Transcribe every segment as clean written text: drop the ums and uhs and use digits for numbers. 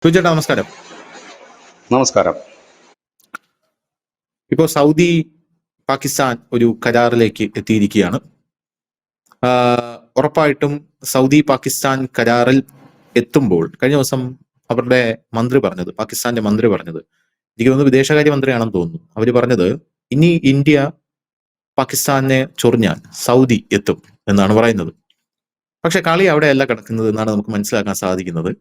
സുചേട്ടാ നമസ്കാരം. നമസ്കാരം. ഇപ്പോൾ സൗദി പാകിസ്ഥാൻ ഒരു കരാറിലേക്ക് എത്തിയിരിക്കുകയാണ്. ഉറപ്പായിട്ടും സൗദി പാകിസ്ഥാൻ കരാറിൽ എത്തുമ്പോൾ കഴിഞ്ഞ ദിവസം അവരുടെ മന്ത്രി പറഞ്ഞത്, പാകിസ്ഥാന്റെ മന്ത്രി പറഞ്ഞത്, എനിക്ക് തോന്നുന്നു വിദേശകാര്യ മന്ത്രിയാണെന്ന് തോന്നുന്നു, അവര് പറഞ്ഞത് ഇനി ഇന്ത്യ പാകിസ്ഥാനെ ചൊറിഞ്ഞാൽ സൗദി എത്തും എന്നാണ് പറയുന്നത്. പക്ഷെ കളി അവിടെയല്ല കിടക്കുന്നത് എന്നാണ് നമുക്ക് മനസ്സിലാക്കാൻ സാധിക്കുന്നത്.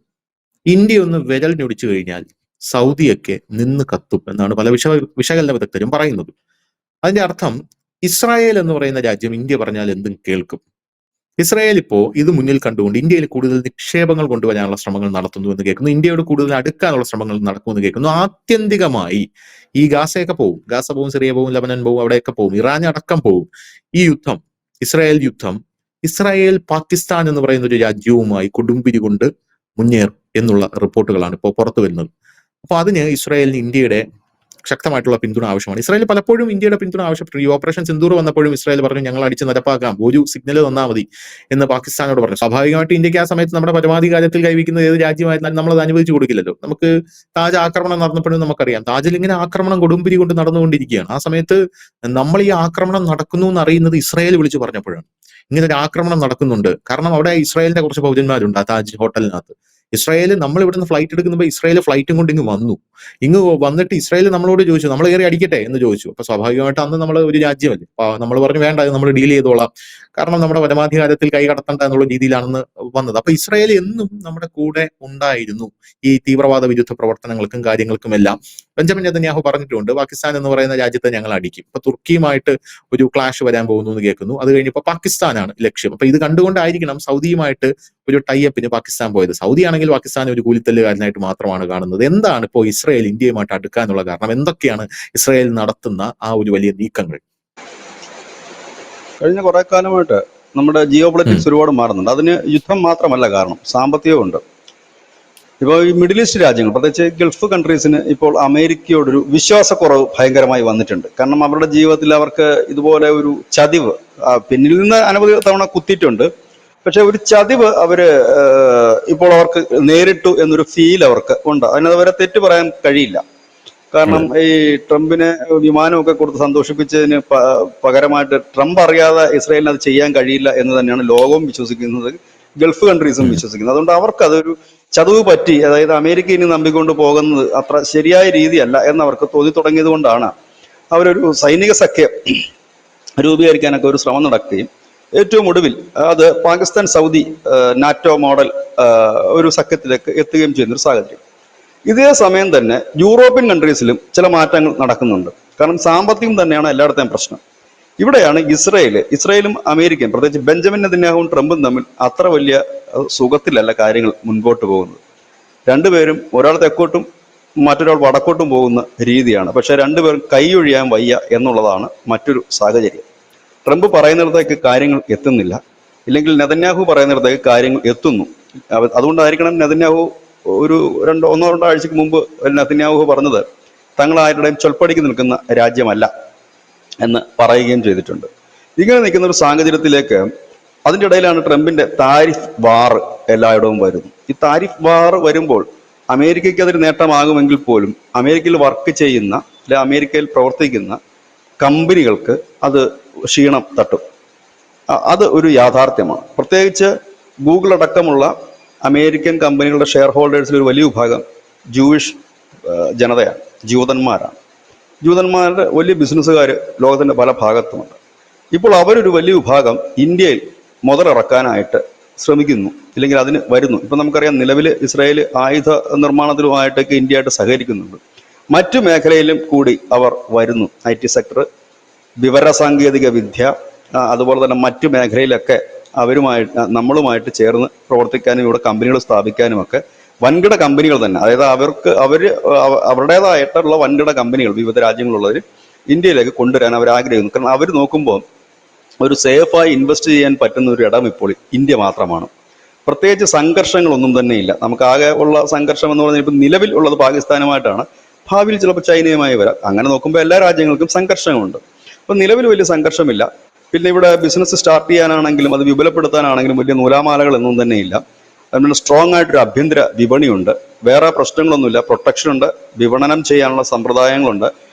ഇന്ത്യ ഒന്ന് വിരൽ ഞൊടിച്ചു കഴിഞ്ഞാൽ സൗദിയൊക്കെ നിന്ന് കത്തും എന്നാണ് പല വിശകലന വിദഗ്ധരും പറയുന്നത്. അതിന്റെ അർത്ഥം ഇസ്രായേൽ എന്ന് പറയുന്ന രാജ്യം ഇന്ത്യ പറഞ്ഞാൽ എന്തും കേൾക്കും. ഇസ്രായേൽ ഇപ്പോ ഇത് മുന്നിൽ കണ്ടുകൊണ്ട് ഇന്ത്യയിൽ കൂടുതൽ നിക്ഷേപങ്ങൾ കൊണ്ടുവരാനുള്ള ശ്രമങ്ങൾ നടത്തുന്നു എന്ന് കേൾക്കുന്നു. ഇന്ത്യയോട് കൂടുതൽ അടുക്കാനുള്ള ശ്രമങ്ങൾ നടക്കുമെന്ന് കേൾക്കുന്നു. ആത്യന്തികമായി ഈ ഗാസയൊക്കെ പോവും, ഗാസ പോവും, സിറിയ പോവും, ലബനൻ പോവും, അവിടെയൊക്കെ പോവും, ഇറാൻ അടക്കം പോവും. ഈ യുദ്ധം, ഇസ്രായേൽ യുദ്ധം, ഇസ്രായേൽ പാകിസ്ഥാൻ എന്ന് പറയുന്ന ഒരു രാജ്യവുമായി കൊടുമ്പിരി കൊണ്ട് മുന്നേറും എന്നുള്ള റിപ്പോർട്ടുകളാണ് ഇപ്പോൾ പുറത്തു വരുന്നത്. അപ്പൊ അതിന് ഇസ്രായേലിന് ഇന്ത്യയുടെ ശക്തമായിട്ടുള്ള പിന്തുണ ആവശ്യമാണ്. ഇസ്രായേൽ പലപ്പോഴും ഇന്ത്യയുടെ പിന്തുണ ആവശ്യപ്പെട്ടു. ഈ ഓപ്പറേഷൻ സിന്ദൂർ വന്നപ്പോഴും ഇസ്രായേൽ പറഞ്ഞു ഞങ്ങൾ അടിച്ച് നിരപ്പാക്കാം, ഒരു സിഗ്നൽ തന്നാൽ മതി എന്ന് പാകിസ്ഥാനോട് പറഞ്ഞു. സ്വാഭാവികമായിട്ട് ഇന്ത്യക്ക് ആ സമയത്ത് നമ്മുടെ പരമാധികാരത്തിൽ കൈവയ്ക്കുന്ന ഏത് രാജ്യമായിരുന്നാലും നമ്മൾ അത് അനുവദിച്ചു കൊടുക്കില്ലല്ലോ. നമുക്ക് താജ് ആക്രമണം നടന്നപ്പോഴും നമുക്കറിയാം, താജിൽ ഇങ്ങനെ ആക്രമണം കൊടുമ്പിരി കൊണ്ട് നടന്നുകൊണ്ടിരിക്കുകയാണ്. ആ സമയത്ത് നമ്മൾ ഈ ആക്രമണം നടക്കുന്നു എന്ന് അറിയുന്നത് ഇസ്രായേൽ വിളിച്ചു പറഞ്ഞപ്പോഴാണ്. ഇങ്ങനെ ഒരു ആക്രമണം നടക്കുന്നുണ്ട്, കാരണം അവിടെ ഇസ്രായേലിന്റെ കുറച്ച് പൗരന്മാരുണ്ട് ആ താജ് ഹോട്ടലിനകത്ത്. ഇസ്രായേൽ, നമ്മൾ ഇവിടുന്ന് ഫ്ലൈറ്റ് എടുക്കുമ്പോൾ ഇസ്രായേൽ ഫ്ലൈറ്റും കൊണ്ട് ഇങ്ങ് വന്നു. ഇങ്ങ് വന്നിട്ട് ഇസ്രായേൽ നമ്മളോട് ചോദിച്ചു നമ്മൾ കയറി അടിക്കട്ടെ എന്ന് ചോദിച്ചു. അപ്പൊ സ്വാഭാവികമായിട്ട് അന്ന് നമ്മൾ ഒരു രാജ്യമല്ലേ, നമ്മൾ പറഞ്ഞു വേണ്ട, നമ്മൾ ഡീൽ ചെയ്തോളാം, കാരണം നമ്മുടെ പരമാധികാരത്തിൽ കൈ കടത്തണ്ട എന്നുള്ള രീതിയിലാണെന്ന് വന്നത്. അപ്പൊ ഇസ്രായേൽ എന്നും നമ്മുടെ കൂടെ ഉണ്ടായിരുന്നു ഈ തീവ്രവാദ വിരുദ്ധ പ്രവർത്തനങ്ങൾക്കും കാര്യങ്ങൾക്കും എല്ലാം. ബെഞ്ചമിൻ നെതന്യാഹു പറഞ്ഞിട്ടുണ്ട് പാകിസ്ഥാൻ എന്ന് പറയുന്ന രാജ്യത്തെ ഞങ്ങൾ അടിക്കും. ഇപ്പൊ തുർക്കിയുമായിട്ട് ഒരു ക്ലാഷ് വരാൻ പോകുന്നു എന്ന് കേൾക്കുന്നു. അത് കഴിഞ്ഞപ്പോൾ പാകിസ്ഥാനാണ് ലക്ഷ്യം. അപ്പൊ ഇത് കണ്ടുകൊണ്ടായിരിക്കണം സൗദിയുമായിട്ട് ഒരു ടൈപ്പിന് പാകിസ്ഥാൻ പോയത്. സൗദി ആണെങ്കിൽ പാകിസ്ഥാൻ ഒരു കൂലിത്തല്ലുകാരനായിട്ട് മാത്രമാണ് കാണുന്നത്. എന്താണ് ഇപ്പോൾ ഇസ്രായേൽ ഇന്ത്യയുമായിട്ട് അടുക്കാനുള്ള കാരണം? എന്തൊക്കെയാണ് ഇസ്രായേൽ നടത്തുന്ന ആ ഒരു വലിയ നീക്കങ്ങൾ? കഴിഞ്ഞ കുറെ കാലമായിട്ട് നമ്മുടെ ജിയോ പൊളിറ്റിക്സ് ഒരുപാട് മാറുന്നുണ്ട്. അതിന് യുദ്ധം മാത്രമല്ല കാരണം, സാമ്പത്തികമുണ്ട്. ഇപ്പോൾ ഈ മിഡിൽ ഈസ്റ്റ് രാജ്യങ്ങൾ, പ്രത്യേകിച്ച് ഗൾഫ് കൺട്രീസിന് ഇപ്പോൾ അമേരിക്കയോടൊരു വിശ്വാസക്കുറവ് ഭയങ്കരമായി വന്നിട്ടുണ്ട്. കാരണം അവരുടെ ജീവിതത്തിൽ അവർക്ക് ഇതുപോലെ ഒരു ചതിവ് പിന്നിൽ നിന്ന് അനവധി തവണ കുത്തിയിട്ടുണ്ട്. പക്ഷെ ഒരു ചതിവ് ഇപ്പോൾ അവർക്ക് നേരിട്ടു എന്നൊരു ഫീൽ അവർക്ക് ഉണ്ട്. അതിനത് അവരെ തെറ്റ് പറയാൻ കഴിയില്ല. കാരണം ഈ ട്രംപിന് വിമാനമൊക്കെ കൊടുത്ത് സന്തോഷിപ്പിച്ചതിന് പകരമായിട്ട് ട്രംപ് അറിയാതെ ഇസ്രായേലിന് അത് ചെയ്യാൻ കഴിയില്ല എന്ന് തന്നെയാണ് ലോകവും വിശ്വസിക്കുന്നത്, ഗൾഫ് കൺട്രീസും വിശ്വസിക്കുന്നത്. അതുകൊണ്ട് അവർക്ക് അതൊരു ചതുവ് പറ്റി, അതായത് അമേരിക്ക ഇനി നമ്പിക്കൊണ്ട് പോകുന്നത് അത്ര ശരിയായ രീതിയല്ല എന്നവർക്ക് തോന്നി തുടങ്ങിയത് കൊണ്ടാണ് അവരൊരു സൈനിക സഖ്യം രൂപീകരിക്കാനൊക്കെ ഒരു ശ്രമം നടക്കുകയും ഏറ്റവും ഒടുവിൽ അത് പാകിസ്ഥാൻ സൗദി നാറ്റോ മോഡൽ ഒരു സഖ്യത്തിലേക്ക് എത്തുകയും ചെയ്യുന്നൊരു സാഹചര്യം. ഇതേ സമയം തന്നെ യൂറോപ്യൻ കൺട്രീസിലും ചില മാറ്റങ്ങൾ നടക്കുന്നുണ്ട്. കാരണം സാമ്പത്തികം തന്നെയാണ് എല്ലായിടത്തെയും പ്രശ്നം. ഇവിടെയാണ് ഇസ്രായേലും അമേരിക്കയും, പ്രത്യേകിച്ച് ബെഞ്ചമിൻ നെതന്യാഹുവും ട്രംപും തമ്മിൽ അത്ര വലിയ സുഖത്തിലല്ല കാര്യങ്ങൾ മുൻപോട്ട് പോകുന്നത്. രണ്ടുപേരും ഒരാൾ തെക്കോട്ടും മറ്റൊരാൾ വടക്കോട്ടും പോകുന്ന രീതിയാണ്. പക്ഷെ രണ്ടുപേരും കൈയൊഴിയാൻ വയ്യ എന്നുള്ളതാണ് മറ്റൊരു സാഹചര്യം. ട്രംപ് പറയുന്നിടത്തേക്ക് കാര്യങ്ങൾ എത്തുന്നില്ല, ഇല്ലെങ്കിൽ നെതന്യാഹു പറയുന്നിടത്തേക്ക് കാര്യങ്ങൾ എത്തുന്നു. അതുകൊണ്ടായിരിക്കണം നെതന്യാഹു ഒരു ഒന്നോ രണ്ടോ ആഴ്ചക്ക് മുമ്പ് നെതന്യാഹു പറഞ്ഞത് തങ്ങൾ ആരുടെയും ചൊൽപ്പടിക്ക് നിൽക്കുന്ന രാജ്യമല്ല എന്ന് പറയുകയും ചെയ്തിട്ടുണ്ട്. ഇങ്ങനെ നിൽക്കുന്ന ഒരു സാഹചര്യത്തിലേക്ക് അതിൻ്റെ ഇടയിലാണ് ട്രംപിന്റെ താരിഫ് വാർ എല്ലായിടവും വരുന്നു. ഈ താരിഫ് വാർ വരുമ്പോൾ അമേരിക്കയ്ക്ക് അതൊരു നേട്ടമാകുമെങ്കിൽ പോലും അമേരിക്കയിൽ വർക്ക് ചെയ്യുന്ന അല്ലെ അമേരിക്കയിൽ പ്രവർത്തിക്കുന്ന കമ്പനികൾക്ക് അത് ക്ഷീണം തട്ടും. അത് ഒരു യാഥാർത്ഥ്യമാണ്. പ്രത്യേകിച്ച് ഗൂഗിൾ അടക്കമുള്ള അമേരിക്കൻ കമ്പനികളുടെ ഷെയർ ഹോൾഡേഴ്സിൽ ഒരു വലിയ വിഭാഗം ജൂയിഷ് ജനതയാണ്, ജൂതന്മാരുടെ വലിയ ബിസിനസ്സുകാർ ലോകത്തിൻ്റെ പല ഭാഗത്തുമുണ്ട്. ഇപ്പോൾ അവരൊരു വലിയ വിഭാഗം ഇന്ത്യയിൽ മുതലിറക്കാനായിട്ട് ശ്രമിക്കുന്നു, ഇല്ലെങ്കിൽ അതിന് വരുന്നു. ഇപ്പം നമുക്കറിയാം, നിലവിൽ ഇസ്രായേൽ ആയുധ നിർമ്മാണത്തിലുമായിട്ടൊക്കെ ഇന്ത്യയായിട്ട് സഹകരിക്കുന്നുണ്ട്. മറ്റു മേഖലയിലും കൂടി അവർ വരുന്നു. IT സെക്ടർ, വിവരസാങ്കേതിക വിദ്യ, അതുപോലെ തന്നെ മറ്റു മേഖലയിലൊക്കെ നമ്മളുമായിട്ട് ചേർന്ന് പ്രവർത്തിക്കാനും ഇവിടെ കമ്പനികൾ സ്ഥാപിക്കാനുമൊക്കെ വൻകിട കമ്പനികൾ തന്നെ, അതായത് അവരുടേതായിട്ടുള്ള വൻകിട കമ്പനികൾ വിവിധ രാജ്യങ്ങളുള്ളവർ ഇന്ത്യയിലേക്ക് കൊണ്ടുവരാൻ അവർ ആഗ്രഹിക്കുന്നു. കാരണം അവർ നോക്കുമ്പോൾ ഒരു സേഫായി ഇൻവെസ്റ്റ് ചെയ്യാൻ പറ്റുന്ന ഒരു ഇടം ഇപ്പോൾ ഇന്ത്യ മാത്രമാണ്. പ്രത്യേകിച്ച് സംഘർഷങ്ങളൊന്നും തന്നെ ഇല്ല. നമുക്കാകെ ഉള്ള സംഘർഷം എന്ന് പറഞ്ഞാൽ ഇപ്പം നിലവിൽ ഉള്ളത് പാകിസ്ഥാനുമായിട്ടാണ്, ഭാവിയിൽ ചിലപ്പോൾ ചൈനയുമായി വരാം. അങ്ങനെ നോക്കുമ്പോൾ എല്ലാ രാജ്യങ്ങൾക്കും സംഘർഷങ്ങളുണ്ട്. അപ്പം നിലവിൽ വലിയ സംഘർഷമില്ല. പിന്നെ ഇവിടെ ബിസിനസ് സ്റ്റാർട്ട് ചെയ്യാനാണെങ്കിലും അത് വിപുലപ്പെടുത്താനാണെങ്കിലും വലിയ നൂലാമാലകളൊന്നും തന്നെ ഇല്ല. അതുപോലെ സ്ട്രോങ് ആയിട്ടൊരു ആഭ്യന്തര വിപണിയുണ്ട്, വേറെ പ്രശ്നങ്ങളൊന്നുമില്ല, പ്രൊട്ടക്ഷൻ ഉണ്ട്, വിപണനം ചെയ്യാനുള്ള സമ്പ്രദായങ്ങളുണ്ട്.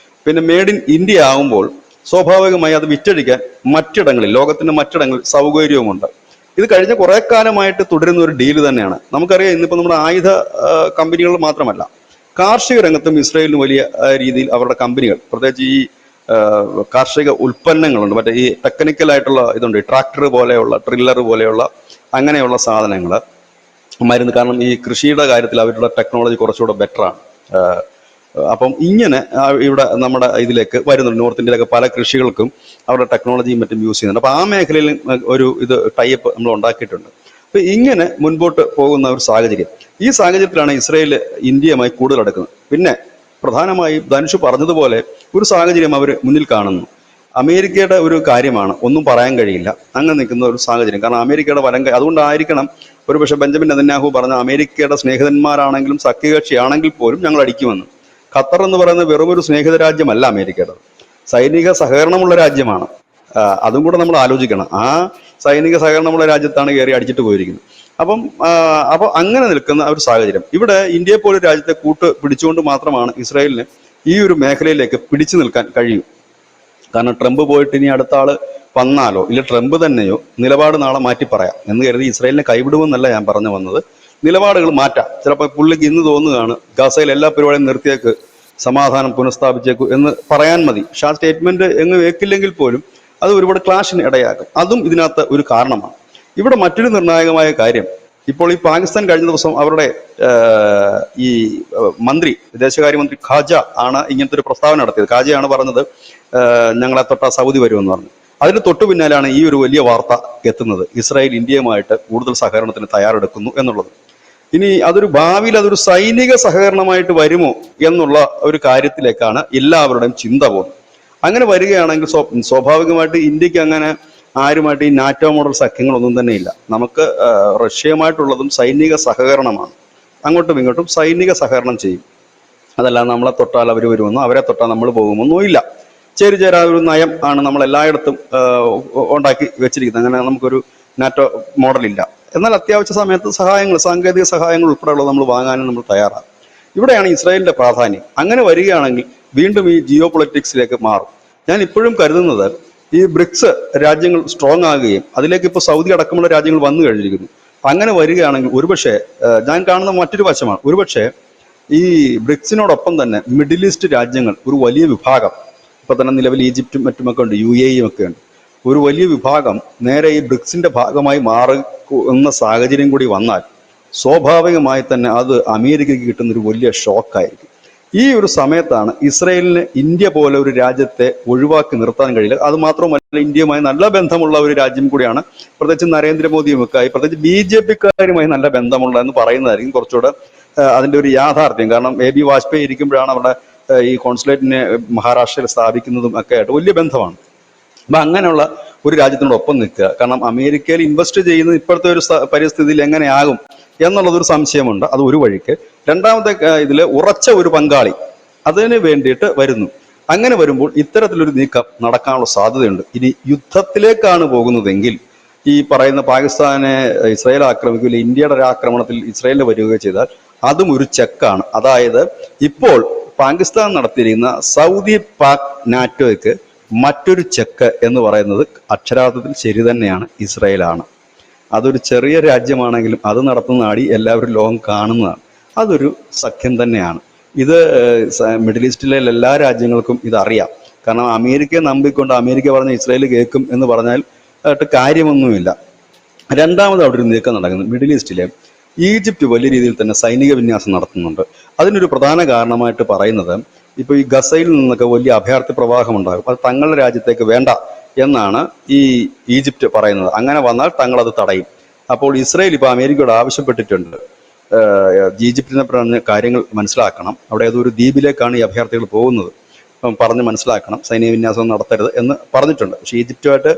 പിന്നെ മെയ്ഡ് ഇൻ ഇന്ത്യ ആകുമ്പോൾ സ്വാഭാവികമായി അത് വിറ്റഴിക്കാൻ മറ്റിടങ്ങളിൽ, ലോകത്തിന്റെ മറ്റിടങ്ങളിൽ സൗകര്യവുമുണ്ട്. ഇത് കഴിഞ്ഞ കുറെ കാലമായിട്ട് തുടരുന്ന ഒരു ഡീല് തന്നെയാണ്. നമുക്കറിയാം, ഇന്നിപ്പോൾ നമ്മുടെ ആയുധ കമ്പനികൾ മാത്രമല്ല, കാർഷിക രംഗത്തും ഇസ്രായേലിന് വലിയ രീതിയിൽ അവരുടെ കമ്പനികൾ, പ്രത്യേകിച്ച് ഈ കാർഷിക ഉൽപ്പന്നങ്ങളുണ്ട്, മറ്റേ ഈ ടെക്നിക്കൽ ആയിട്ടുള്ള ഇതുണ്ട്, ട്രാക്ടർ പോലെയുള്ള, ട്രില്ലർ പോലെയുള്ള അങ്ങനെയുള്ള സാധനങ്ങൾ, മരുന്ന്. കാരണം ഈ കൃഷിയുടെ കാര്യത്തിൽ അവരുടെ ടെക്നോളജി കുറച്ചുകൂടെ ബെറ്ററാണ്. അപ്പം ഇങ്ങനെ ഇവിടെ നമ്മുടെ ഇതിലേക്ക് വരുന്നുണ്ട്. നോർത്ത് ഇന്ത്യയിലൊക്കെ പല കൃഷികൾക്കും അവരുടെ ടെക്നോളജിയും മറ്റും യൂസ് ചെയ്യുന്നുണ്ട്. അപ്പോൾ ആ മേഖലയിൽ ഒരു ഇത് ടൈപ്പ് നമ്മൾ ഉണ്ടാക്കിയിട്ടുണ്ട്. അപ്പോൾ ഇങ്ങനെ മുൻപോട്ട് പോകുന്ന ഒരു സാഹചര്യം, ഈ സാഹചര്യത്തിലാണ് ഇസ്രായേൽ ഇന്ത്യയുമായി കൂടുതൽ അടുക്കുന്നത്. പിന്നെ പ്രധാനമായും ധനുഷ് പറഞ്ഞതുപോലെ ഒരു സാഹചര്യം അവർ മുന്നിൽ കാണുന്നു. അമേരിക്കയുടെ ഒരു കാര്യമാണ്, ഒന്നും പറയാൻ കഴിയില്ല, അങ്ങനെ നിൽക്കുന്ന ഒരു സാഹചര്യം. കാരണം അമേരിക്കയുടെ വലം കൈ, അതുകൊണ്ടായിരിക്കണം ഒരുപക്ഷെ ബെഞ്ചമിൻ നെതന്യാഹു പറഞ്ഞ അമേരിക്കയുടെ സ്നേഹിതന്മാരാണെങ്കിലും സഖ്യകക്ഷിയാണെങ്കിൽ പോലും ഞങ്ങൾ അടിക്കുമെന്ന്. ഖത്തർ എന്ന് പറയുന്നത് വെറും ഒരു സ്നേഹിത രാജ്യമല്ല അമേരിക്കയുടെ, സൈനിക സഹകരണമുള്ള രാജ്യമാണ്. അതും കൂടെ നമ്മൾ ആലോചിക്കണം. ആ സൈനിക സഹകരണമുള്ള രാജ്യത്താണ് കയറി അടിച്ചിട്ട് പോയിരിക്കുന്നത്. അപ്പോൾ അങ്ങനെ നിൽക്കുന്ന ഒരു സാഹചര്യം, ഇവിടെ ഇന്ത്യയെ പോലെ രാജ്യത്തെ കൂട്ട് പിടിച്ചുകൊണ്ട് മാത്രമാണ് ഇസ്രായേലിന് ഈ ഒരു മേഖലയിലേക്ക് പിടിച്ചു നിൽക്കാൻ കഴിയും. കാരണം ട്രംപ് പോയിട്ട് ഇനി അടുത്ത ആള് വന്നാലോ ഇല്ല ട്രംപ് തന്നെയോ നിലപാട് നാളെ മാറ്റി പറയാം എന്ന് കരുതി ഇസ്രായേലിനെ കൈവിടുമെന്നല്ല ഞാൻ പറഞ്ഞു വന്നത്. നിലപാടുകൾ മാറ്റാം. ചിലപ്പോൾ പുള്ളിക്ക് ഇന്ന് തോന്നുകയാണ് ഗസയിൽ എല്ലാ പരിപാടിയും നിർത്തിയേക്ക്, സമാധാനം പുനഃസ്ഥാപിച്ചേക്കു എന്ന് പറയാൻ മതി. പക്ഷെ ആ സ്റ്റേറ്റ്മെന്റ് എങ്ങ് വെക്കില്ലെങ്കിൽ പോലും അത് ഒരുപാട് ക്ലാഷിന് ഇടയാക്കും. അതും ഇതിനകത്ത് ഒരു കാരണമാണ്. ഇവിടെ മറ്റൊരു നിർണായകമായ കാര്യം, ഇപ്പോൾ ഈ പാകിസ്ഥാൻ കഴിഞ്ഞ ദിവസം അവരുടെ ഈ മന്ത്രി, വിദേശകാര്യമന്ത്രി ഖാജ ആണ് ഇങ്ങനത്തെ ഒരു പ്രസ്താവന നടത്തിയത്. ഖാജയാണ് പറഞ്ഞത് ഞങ്ങളെ തൊട്ടാ സൗദി വരുമെന്ന് പറഞ്ഞു. അതിന് തൊട്ടു പിന്നാലാണ് ഈ ഒരു വലിയ വാർത്ത എത്തുന്നത്, ഇസ്രായേൽ ഇന്ത്യയുമായിട്ട് കൂടുതൽ സഹകരണത്തിന് തയ്യാറെടുക്കുന്നു എന്നുള്ളത്. ഇനി അതൊരു ഭാവിയിൽ അതൊരു സൈനിക സഹകരണമായിട്ട് വരുമോ എന്നുള്ള ഒരു കാര്യത്തിലേക്കാണ് എല്ലാവരുടെയും ചിന്ത പോകുന്നത്. അങ്ങനെ വരികയാണെങ്കിൽ സ്വാഭാവികമായിട്ട് ഇന്ത്യക്ക് അങ്ങനെ ആരുമായിട്ട് ഈ നാറ്റോ മോഡൽ സഖ്യങ്ങളൊന്നും തന്നെ ഇല്ല. നമുക്ക് റഷ്യയുമായിട്ടുള്ളതും സൈനിക സഹകരണമാണ്. അങ്ങോട്ടും ഇങ്ങോട്ടും സൈനിക സഹകരണം ചെയ്യും. അതല്ല നമ്മളെ തൊട്ടാൽ അവർ വരുമെന്നോ അവരെ തൊട്ടാൽ നമ്മൾ പോകുമെന്നോ ഇല്ല. ചേരാ ഒരു നയം ആണ് നമ്മൾ എല്ലായിടത്തും ഉണ്ടാക്കി വെച്ചിരിക്കുന്നത്. അങ്ങനെ നമുക്കൊരു നാറ്റോ മോഡലില്ല. എന്നാൽ അത്യാവശ്യ സമയത്ത് സഹായങ്ങൾ, സാങ്കേതിക സഹായങ്ങൾ ഉൾപ്പെടെയുള്ളത് നമ്മൾ വാങ്ങാനും നമ്മൾ തയ്യാറാണ്. ഇവിടെയാണ് ഇസ്രായേലിന്റെ പ്രാധാന്യം. അങ്ങനെ വരികയാണെങ്കിൽ വീണ്ടും ഈ ജിയോ പൊളിറ്റിക്സിലേക്ക് മാറും. ഞാൻ ഇപ്പോഴും കരുതുന്നത് ഈ ബ്രിക്സ് രാജ്യങ്ങൾ സ്ട്രോങ് ആകുകയും അതിലേക്ക് ഇപ്പോൾ സൗദി അടക്കമുള്ള രാജ്യങ്ങൾ വന്നു കഴിഞ്ഞിരിക്കുന്നു. അങ്ങനെ വരികയാണെങ്കിൽ ഒരുപക്ഷെ ഞാൻ കാണുന്ന മറ്റൊരു വശമാണ്, ഒരുപക്ഷെ ഈ ബ്രിക്സിനോടൊപ്പം തന്നെ മിഡിൽ ഈസ്റ്റ് രാജ്യങ്ങൾ ഒരു വലിയ വിഭാഗം, ഇപ്പൊ തന്നെ നിലവിൽ ഈജിപ്റ്റും മറ്റുമൊക്കെ ഉണ്ട്, UAE ഒക്കെ ഉണ്ട്, ഒരു വലിയ വിഭാഗം നേരെ ഈ ബ്രിക്സിന്റെ ഭാഗമായി മാറുന്ന സാഹചര്യം കൂടി വന്നാൽ സ്വാഭാവികമായി തന്നെ അത് അമേരിക്കയ്ക്ക് കിട്ടുന്ന ഒരു വലിയ ഷോക്കായിരിക്കും. ഈ ഒരു സമയത്താണ് ഇസ്രായേലിന് ഇന്ത്യ പോലെ ഒരു രാജ്യത്തെ ഒഴിവാക്കി നിർത്താൻ കഴിയില്ല. അത് മാത്രമല്ല, ഇന്ത്യയുമായി നല്ല ബന്ധമുള്ള ഒരു രാജ്യം കൂടിയാണ്. പ്രത്യേകിച്ച് നരേന്ദ്രമോദിയുമൊക്കെ ആയി, പ്രത്യേകിച്ച് BJPക്കാരുമായി നല്ല ബന്ധമുള്ള എന്ന് പറയുന്നതായിരിക്കും കുറച്ചുകൂടെ അതിന്റെ ഒരു യാഥാർത്ഥ്യം. കാരണം AB വാജ്പേയി ഇരിക്കുമ്പോഴാണ് അവിടെ ഈ കോൺസുലേറ്റിനെ മഹാരാഷ്ട്രയിൽ സ്ഥാപിക്കുന്നതും ഒക്കെ ആയിട്ട് വലിയ ബന്ധമാണ്. അപ്പം അങ്ങനെയുള്ള ഒരു രാജ്യത്തിനോടൊപ്പം നിൽക്കുക. കാരണം അമേരിക്കയിൽ ഇൻവെസ്റ്റ് ചെയ്യുന്നത് ഇപ്പോഴത്തെ ഒരു പരിസ്ഥിതിയിൽ എങ്ങനെയാകും എന്നുള്ളതൊരു സംശയമുണ്ട്. അത് ഒരു വഴിക്ക്. രണ്ടാമത്തെ ഇതിൽ ഉറച്ച ഒരു പങ്കാളി അതിന് വേണ്ടിയിട്ട് വരുന്നു. അങ്ങനെ വരുമ്പോൾ ഇത്തരത്തിലൊരു നീക്കം നടക്കാനുള്ള സാധ്യതയുണ്ട്. ഇനി യുദ്ധത്തിലേക്കാണ് പോകുന്നതെങ്കിൽ ഈ പറയുന്ന പാകിസ്ഥാനെ ഇസ്രായേൽ ആക്രമിക്കില്ല, ഇന്ത്യയുടെ ഒരു ആക്രമണത്തിൽ ഇസ്രായേലിൽ വരികയോ ചെയ്താൽ അതും ഒരു ചെക്കാണ്. അതായത് ഇപ്പോൾ പാകിസ്ഥാൻ നടത്തിയിരിക്കുന്ന സൗദി പാക് നാറ്റോയ്ക്ക് മറ്റൊരു ചെക്ക് എന്ന് പറയുന്നത് അക്ഷരാർത്ഥത്തിൽ ശരി തന്നെയാണ്, ഇസ്രായേലാണ്. അതൊരു ചെറിയ രാജ്യമാണെങ്കിലും അത് നടത്തുന്ന അടി എല്ലാവരും ലോകം കാണുന്നതാണ്. അതൊരു സഖ്യം തന്നെയാണ്. ഇത് മിഡിൽ ഈസ്റ്റിലെ എല്ലാ രാജ്യങ്ങൾക്കും ഇതറിയാം. കാരണം അമേരിക്കയെ നമ്പിക്കൊണ്ട് അമേരിക്ക പറഞ്ഞ ഇസ്രായേൽ കേൾക്കും എന്ന് പറഞ്ഞാൽ കാര്യമൊന്നുമില്ല. രണ്ടാമത് അവിടെ ഒരു നീക്കം നടക്കുന്നത് മിഡിൽ ഈസ്റ്റിലെ ഈജിപ്റ്റ് വലിയ രീതിയിൽ തന്നെ സൈനിക വിന്യാസം നടത്തുന്നുണ്ട്. അതിനൊരു പ്രധാന കാരണമായിട്ട് പറയുന്നത് ഇപ്പോൾ ഈ ഗസയിൽ നിന്നൊക്കെ വലിയ അഭയാർത്ഥി പ്രവാഹം ഉണ്ടാകും. അത് തങ്ങളുടെ രാജ്യത്തേക്ക് വേണ്ട എന്നാണ് ഈ ഈജിപ്റ്റ് പറയുന്നത്. അങ്ങനെ വന്നാൽ തങ്ങളത് തടയും. അപ്പോൾ ഇസ്രായേൽ ഇപ്പോൾ അമേരിക്കയോട് ആവശ്യപ്പെട്ടിട്ടുണ്ട്, ഈജിപ്തിനെ പറഞ്ഞ കാര്യങ്ങൾ മനസ്സിലാക്കണം, അവിടെ ഏതൊരു ദ്വീപിലേക്കാണ് ഈ അഭയാർത്ഥികൾ പോകുന്നത്, പറഞ്ഞ് മനസ്സിലാക്കണം, സൈനിക വിന്യാസം നടത്തരുത് എന്ന് പറഞ്ഞിട്ടുണ്ട്. പക്ഷേ ഈജിപ്റ്റുമായിട്ട്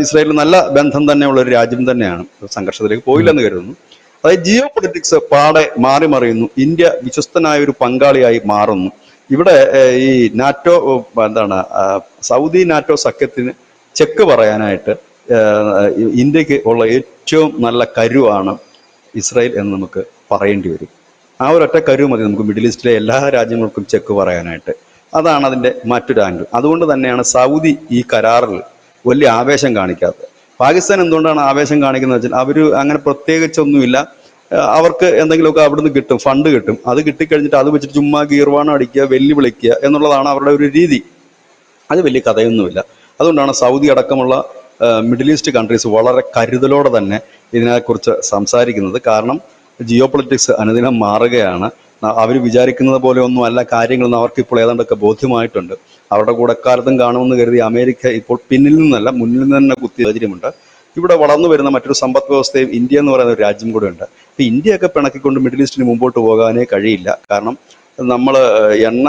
ഇസ്രായേൽ നല്ല ബന്ധം തന്നെയുള്ള ഒരു രാജ്യം തന്നെയാണ്, സംഘർഷത്തിലേക്ക് പോയില്ലെന്ന് കരുതുന്നു. അതായത് ജിയോ പൊളിറ്റിക്സ് പാടെ മാറി മറിയുന്നു. ഇന്ത്യ വിശ്വസ്തനായ ഒരു പങ്കാളിയായി മാറുന്നു. ഇവിടെ ഈ നാറ്റോ സൗദി നാറ്റോ സഖ്യത്തിന് ചെക്ക് പറയാനായിട്ട് ഇന്ത്യക്ക് ഉള്ള ഏറ്റവും നല്ല കരുവാണ് ഇസ്രായേൽ എന്ന് നമുക്ക് പറയേണ്ടി വരും. ആ ഒരൊറ്റ കരു മതി നമുക്ക് മിഡിൽ ഈസ്റ്റിലെ എല്ലാ രാജ്യങ്ങൾക്കും ചെക്ക് പറയാനായിട്ട്. അതാണ് അതിൻ്റെ മറ്റൊരു ആംഗിൾ. അതുകൊണ്ട് തന്നെയാണ് സൗദി ഈ കരാറിൽ വലിയ ആവേശം കാണിക്കാത്തത്. പാകിസ്ഥാൻ എന്തുകൊണ്ടാണ് ആവേശം കാണിക്കുന്നത് വെച്ചാൽ അവർ അങ്ങനെ പ്രത്യേകിച്ചൊന്നുമില്ല. അവർക്ക് എന്തെങ്കിലുമൊക്കെ അവിടുന്ന് കിട്ടും, ഫണ്ട് കിട്ടും. അത് കിട്ടിക്കഴിഞ്ഞിട്ട് അത് വെച്ചിട്ട് ചുമ്മാ ഗീർവാണം അടിക്കുക, വെല്ലുവിളിക്കുക എന്നുള്ളതാണ് അവരുടെ ഒരു രീതി. അത് വലിയ കഥയൊന്നുമില്ല. അതുകൊണ്ടാണ് സൗദി അടക്കമുള്ള മിഡിൽ ഈസ്റ്റ് കൺട്രീസ് വളരെ കരുതലോടെ തന്നെ ഇതിനെക്കുറിച്ച് സംസാരിക്കുന്നത്. കാരണം ജിയോ പൊളിറ്റിക്സ് അനുദിനം മാറുകയാണ്. അവർ വിചാരിക്കുന്നത് പോലെ ഒന്നും അല്ല കാര്യങ്ങളെന്ന് അവർക്ക് ഇപ്പോൾ ഏതാണ്ടൊക്കെ ബോധ്യമായിട്ടുണ്ട്. അവരുടെ കൂടെ എക്കാലത്തും കാണുമെന്ന് കരുതി അമേരിക്ക ഇപ്പോൾ പിന്നിൽ നിന്നല്ല മുന്നിൽ നിന്ന് തന്നെ കുത്തിയ സാഹചര്യമുണ്ട്. ഇവിടെ വളർന്നു വരുന്ന മറ്റൊരു സമ്പദ് വ്യവസ്ഥയും ഇന്ത്യ എന്ന് പറയുന്ന ഒരു രാജ്യം കൂടെ ഉണ്ട്. ഇപ്പം ഇന്ത്യയൊക്കെ പിണക്കിക്കൊണ്ട് മിഡിൽ ഈസ്റ്റിന് മുമ്പോട്ട് പോകാനേ കഴിയില്ല. കാരണം നമ്മൾ എണ്ണ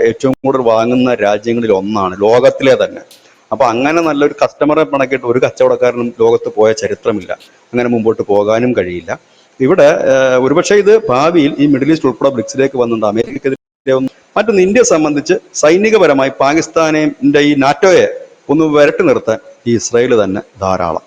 ഏറ്റവും കൂടുതൽ വാങ്ങുന്ന രാജ്യങ്ങളിൽ ഒന്നാണ് ലോകത്തിലെ തന്നെ. അപ്പോൾ അങ്ങനെ നല്ലൊരു കസ്റ്റമറെ പിണക്കിയിട്ട് ഒരു കച്ചവടക്കാരനും ലോകത്ത് പോയ ചരിത്രമില്ല. അങ്ങനെ മുമ്പോട്ട് പോകാനും കഴിയില്ല. ഇവിടെ ഒരുപക്ഷെ ഇത് ഭാവിയിൽ ഈ മിഡിൽ ഈസ്റ്റ് ഉൾപ്പെടെ ബ്രിക്സിലേക്ക് വന്നിട്ടുണ്ട് അമേരിക്കക്കെതിരെ മറ്റൊന്ന് ഇന്ത്യയെ സംബന്ധിച്ച് സൈനികപരമായി പാകിസ്ഥാനെയും ഈ നാറ്റോയെ ഒന്ന് വരട്ടി നിർത്താൻ ഈ ഇസ്രായേൽ തന്നെ ധാരാളം.